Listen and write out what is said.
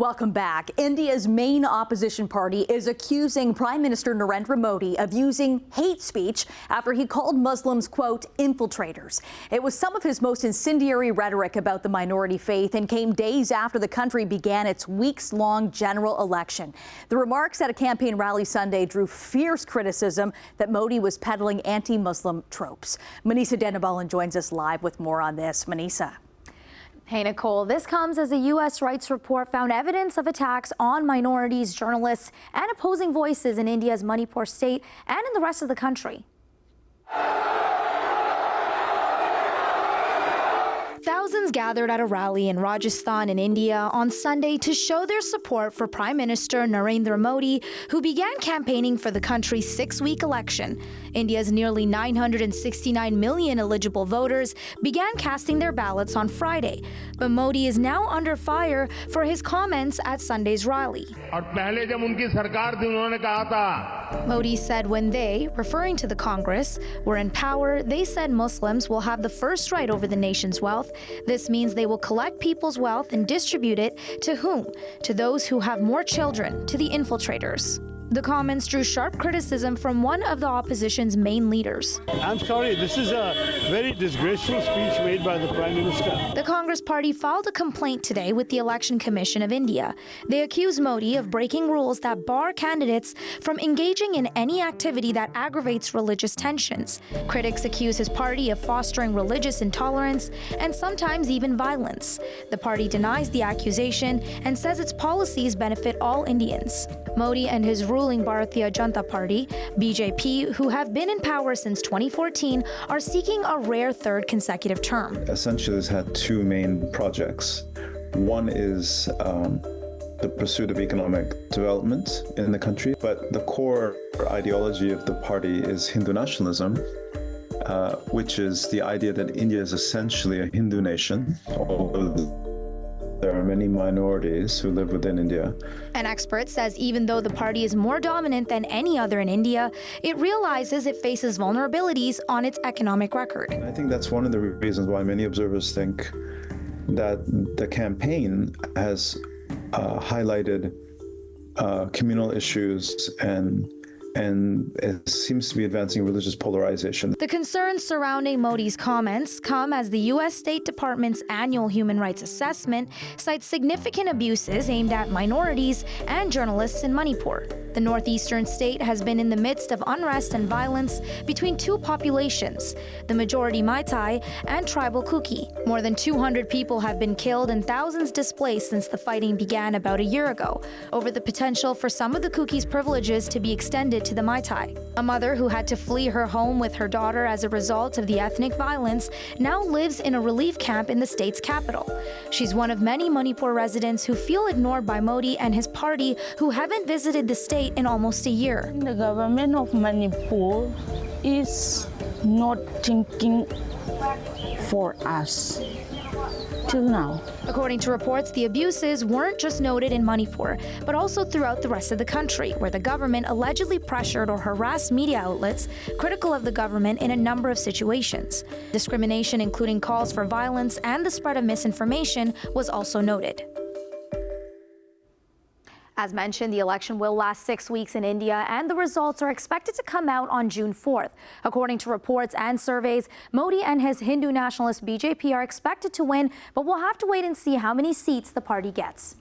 Welcome back. India's main opposition party is accusing Prime Minister Narendra Modi of using hate speech after he called Muslims, quote, infiltrators. It was some of his most incendiary rhetoric about the minority faith and came days after the country began its weeks-long general election. The remarks at a campaign rally Sunday drew fierce criticism that Modi was peddling anti-Muslim tropes. Manisa Denabalan joins us live with more on this. Manisa. Hey, Nicole, this comes as a U.S. rights report found evidence of attacks on minorities, journalists, and opposing voices in India's Manipur state and in the rest of the country. Thousands gathered at a rally in Rajasthan in India on Sunday to show their support for Prime Minister Narendra Modi, who began campaigning for the country's 6-week election. India's nearly 969 million eligible voters began casting their ballots on Friday, but Modi is now under fire for his comments at Sunday's rally. Modi said when they, referring to the Congress, were in power, they said Muslims will have the first right over the nation's wealth. This means they will collect people's wealth and distribute it to whom? To those who have more children, to the infiltrators. The comments drew sharp criticism from one of the opposition's main leaders. I'm sorry, this is a very disgraceful speech made by the Prime Minister. The Congress party filed a complaint today with the Election Commission of India. They accuse Modi of breaking rules that bar candidates from engaging in any activity that aggravates religious tensions. Critics accuse his party of fostering religious intolerance and sometimes even violence. The party denies the accusation and says its policies benefit all Indians. Modi and his ruling Bharatiya Janata Party, BJP, who have been in power since 2014, are seeking a rare third consecutive term. Essentially, it's had two main projects. One is the pursuit of economic development in the country, but the core ideology of the party is Hindu nationalism, which is the idea that India is essentially a Hindu nation. There are many minorities who live within India. An expert says even though the party is more dominant than any other in India, it realizes it faces vulnerabilities on its economic record. I think that's one of the reasons why many observers think that the campaign has highlighted communal issues and it seems to be advancing religious polarization. The concerns surrounding Modi's comments come as the U.S. State Department's annual human rights assessment cites significant abuses aimed at minorities and journalists in Manipur. The northeastern state has been in the midst of unrest and violence between two populations, the majority Maitai and tribal Kuki. More than 200 people have been killed and thousands displaced since the fighting began about a year ago, over the potential for some of the Kuki's privileges to be extended to the Maitai. A mother who had to flee her home with her daughter as a result of the ethnic violence now lives in a relief camp in the state's capital. She's one of many Manipur residents who feel ignored by Modi and his party, who haven't visited the state in almost a year. The government of Manipur is not thinking for us till now. According to reports, the abuses weren't just noted in Manipur, but also throughout the rest of the country, where the government allegedly pressured or harassed media outlets critical of the government in a number of situations. Discrimination, including calls for violence and the spread of misinformation, was also noted. As mentioned, the election will last 6 weeks in India, and the results are expected to come out on June 4th. According to reports and surveys, Modi and his Hindu nationalist BJP are expected to win, but we'll have to wait and see how many seats the party gets.